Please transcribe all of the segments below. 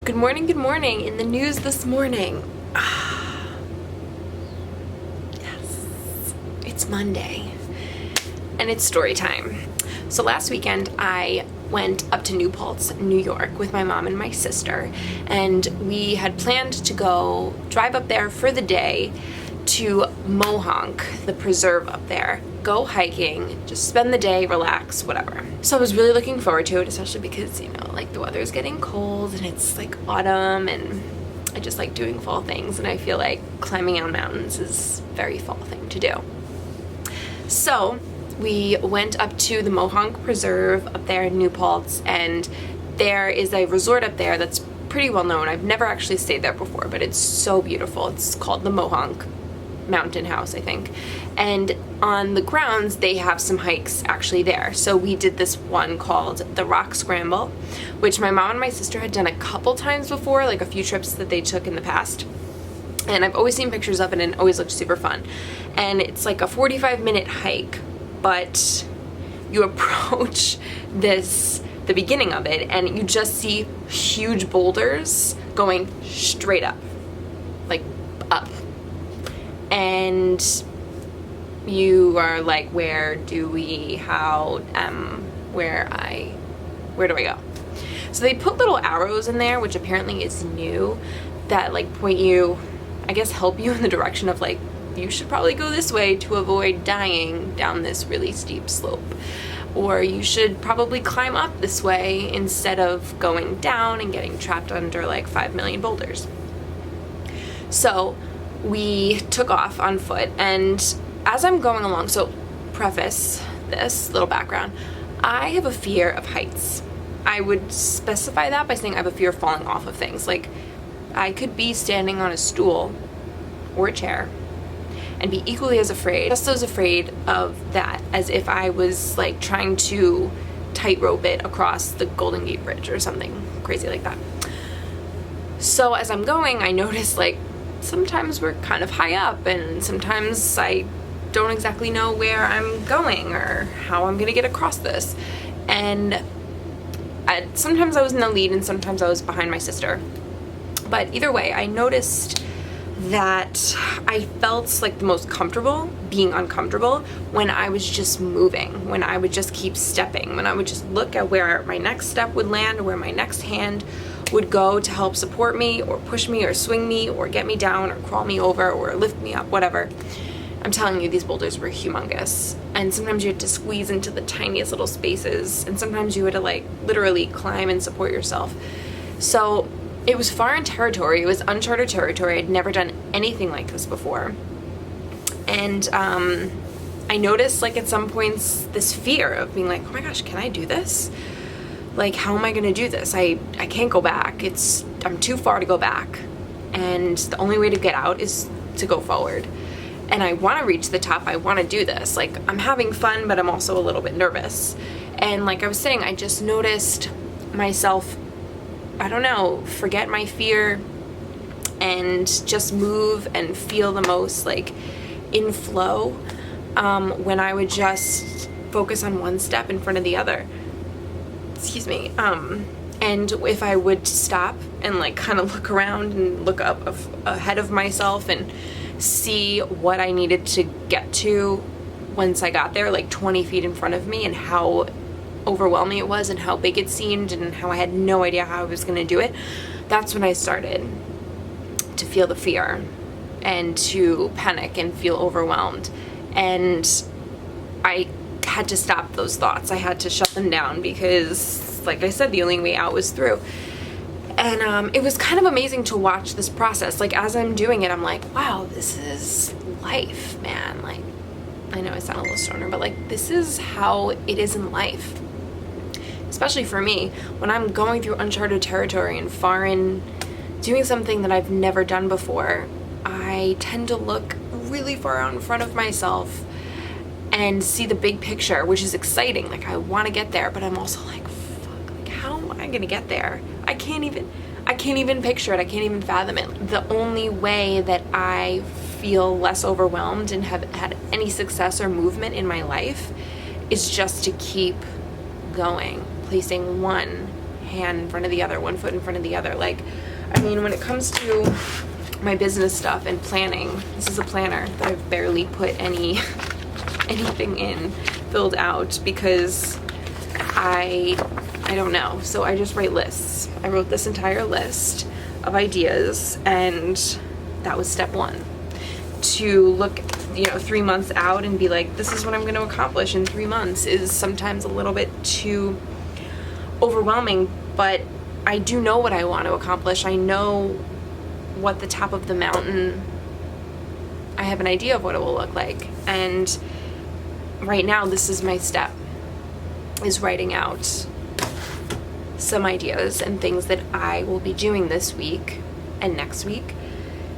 Good morning. In the news this morning. Yes, it's Monday and it's story time. So last weekend I went up to New Paltz, New York with my mom and my sister, and we had planned to go drive up there for the day to Mohonk, the preserve up there. Go hiking, just spend the day, relax, whatever. So I was really looking forward to it, especially because, like the weather's getting cold and it's like autumn, and I just like doing fall things, and I feel like climbing out mountains is a very fall thing to do. So we went up to the Mohonk Preserve up there in New Paltz, and there is a resort up there that's pretty well known. I've never actually stayed there before, but it's so beautiful. It's called the Mohonk Mountain House, I think. And on the grounds, they have some hikes actually there. So we did this one called the Rock Scramble, which my mom and my sister had done a couple times before, like a few trips that they took in the past. And I've always seen pictures of it, and it always looked super fun. And it's like a 45-minute hike, but you approach the beginning of it, and you just see huge boulders going straight up, like up. And you are like, where do I go? So they put little arrows in there, which apparently is new, that like point you, I guess help you in the direction of like, you should probably go this way to avoid dying down this really steep slope. Or you should probably climb up this way instead of going down and getting trapped under like 5 million boulders. So we took off on foot, and as I'm going along, so preface this little background, I have a fear of heights. I would specify that by saying I have a fear of falling off of things. Like, I could be standing on a stool or a chair and be equally as afraid, just as afraid of that as if I was like trying to tightrope it across the Golden Gate Bridge or something crazy like that. So as I'm going, I notice like sometimes we're kind of high up, and sometimes I don't exactly know where I'm going or how I'm gonna get across this. And sometimes I was in the lead and sometimes I was behind my sister. But either way, I noticed that I felt like the most comfortable being uncomfortable when I was just moving, when I would just keep stepping, when I would just look at where my next step would land or where my next hand would go to help support me or push me or swing me or get me down or crawl me over or lift me up, whatever. I'm telling you, these boulders were humongous. And sometimes you had to squeeze into the tiniest little spaces, and sometimes you had to like literally climb and support yourself. So it was foreign territory. It was uncharted territory. I'd never done anything like this before. And I noticed like at some points this fear of being like, oh my gosh, can I do this? Like, how am I gonna do this? I can't go back. I'm too far to go back. And the only way to get out is to go forward. And I wanna reach the top. I wanna do this. Like, I'm having fun, but I'm also a little bit nervous. And like I was saying, I just noticed myself, I don't know, forget my fear and just move and feel the most like in flow when I would just focus on one step in front of the other. Excuse me. And if I would stop and like kind of look around and look up ahead of myself and see what I needed to get to once I got there, like 20 feet in front of me, and how overwhelming it was and how big it seemed and how I had no idea how I was going to do it, that's when I started to feel the fear and to panic and feel overwhelmed. And I had to stop those thoughts. I had to shut them down because, like I said, the only way out was through. And it was kind of amazing to watch this process. Like, as I'm doing it, I'm like, wow, this is life, man. Like, I know I sound a little stoner, but like, this is how it is in life. Especially for me, when I'm going through uncharted territory and foreign, doing something that I've never done before, I tend to look really far out in front of myself and see the big picture, which is exciting. Like, I want to get there, but I'm also like, fuck, like, how am I gonna get there? I can't even picture it. I can't even fathom it. The only way that I feel less overwhelmed and have had any success or movement in my life is just to keep going, placing one hand in front of the other, one foot in front of the other. Like, I mean, when it comes to my business stuff and planning, this is a planner that I've barely put anything in, filled out, because I don't know. So I just write lists. I wrote this entire list of ideas, and that was step one. To look, 3 months out and be like, this is what I'm going to accomplish in 3 months, is sometimes a little bit too overwhelming, but I do know what I want to accomplish. I know what the top of the mountain, I have an idea of what it will look like. And right now, this is my step, is writing out some ideas and things that I will be doing this week and next week,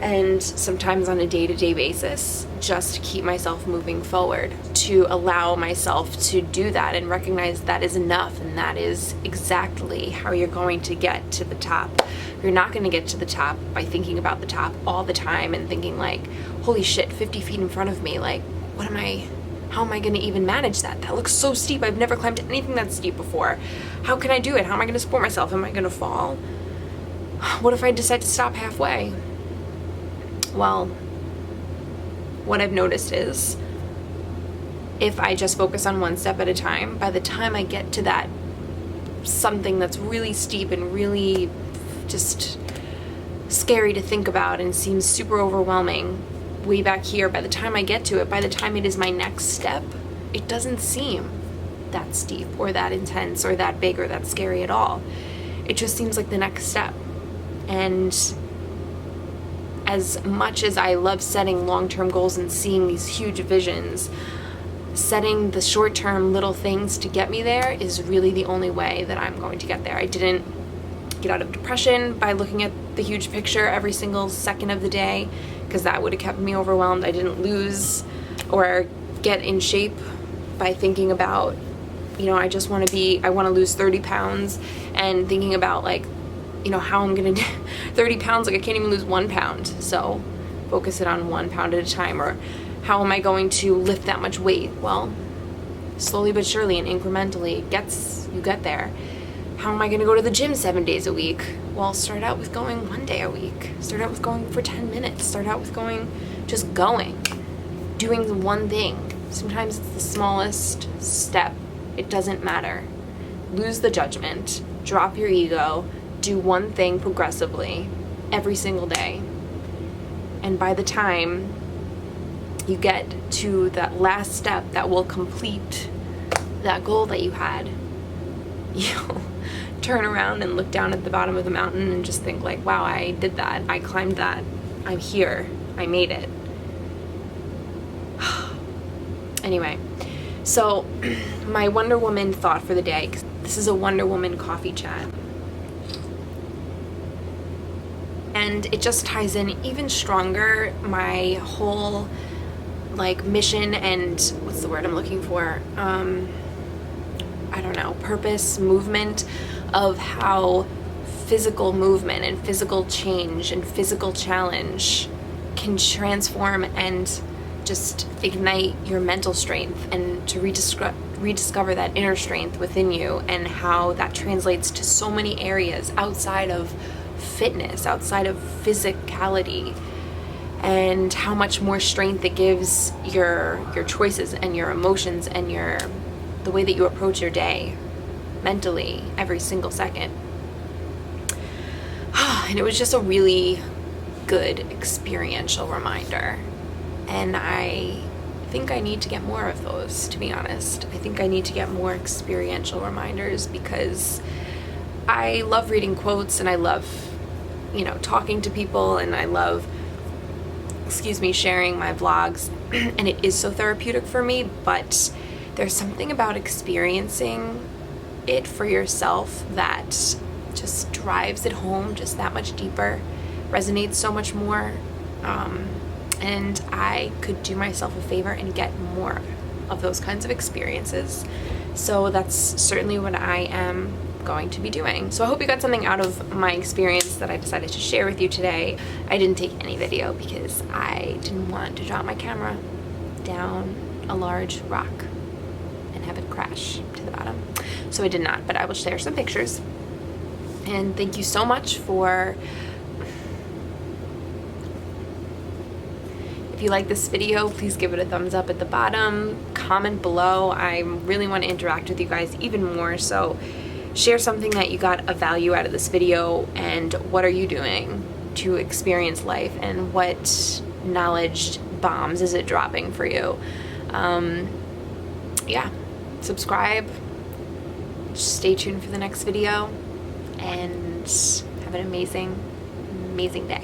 and sometimes on a day-to-day basis, just to keep myself moving forward, to allow myself to do that and recognize that is enough, and that is exactly how you're going to get to the top. You're not going to get to the top by thinking about the top all the time and thinking like, holy shit, 50 feet in front of me, like, how am I going to even manage that? That looks so steep. I've never climbed anything that steep before. How can I do it? How am I going to support myself? Am I going to fall? What if I decide to stop halfway? Well, what I've noticed is if I just focus on one step at a time, by the time I get to that something that's really steep and really just scary to think about and seems super overwhelming way back here, by the time I get to it, by the time it is my next step, it doesn't seem that steep or that intense or that big or that scary at all. It just seems like the next step. And as much as I love setting long-term goals and seeing these huge visions, setting the short-term little things to get me there is really the only way that I'm going to get there. I didn't get out of depression by looking at the huge picture every single second of the day, because that would have kept me overwhelmed. I didn't lose or get in shape by thinking about, I want to lose 30 pounds and thinking about like, how I'm going to do 30 pounds, like I can't even lose 1 pound. So focus it on 1 pound at a time. Or how am I going to lift that much weight? Well, slowly but surely and incrementally you get there. How am I going to go to the gym 7 days a week? Well, start out with going 1 day a week. Start out with going for 10 minutes. Start out with just going, doing the one thing. Sometimes it's the smallest step. It doesn't matter. Lose the judgment, drop your ego, do one thing progressively every single day. And by the time you get to that last step that will complete that goal that you had, you'll turn around and look down at the bottom of the mountain and just think like, wow, I did that. I climbed that. I'm here. I made it. Anyway, so my Wonder Woman thought for the day, 'cause this is a Wonder Woman coffee chat. And it just ties in even stronger my whole like mission and what's the word I'm looking for? Purpose, movement of how physical movement and physical change and physical challenge can transform and just ignite your mental strength and to rediscover that inner strength within you, and how that translates to so many areas outside of fitness, outside of physicality, and how much more strength it gives your choices and your emotions and the way that you approach your day mentally every single second. And it was just a really good experiential reminder. And I think I need to get more of those, to be honest. I think I need to get more experiential reminders, because I love reading quotes and I love, talking to people, and I love, sharing my vlogs, and it is so therapeutic for me, but there's something about experiencing it for yourself that just drives it home just that much deeper, resonates so much more, and I could do myself a favor and get more of those kinds of experiences. So that's certainly what I am going to be doing. So I hope you got something out of my experience that I decided to share with you today. I didn't take any video because I didn't want to drop my camera down a large rock and have it crash to the bottom. So I did not, but I will share some pictures And thank you so much for... If you like this video, please give it a thumbs up at the bottom, comment below. I really want to interact with you guys even more, so share something that you got a value out of this video, and what are you doing to experience life, and what knowledge bombs is it dropping for you? Yeah, subscribe, stay tuned for the next video, and have an amazing day.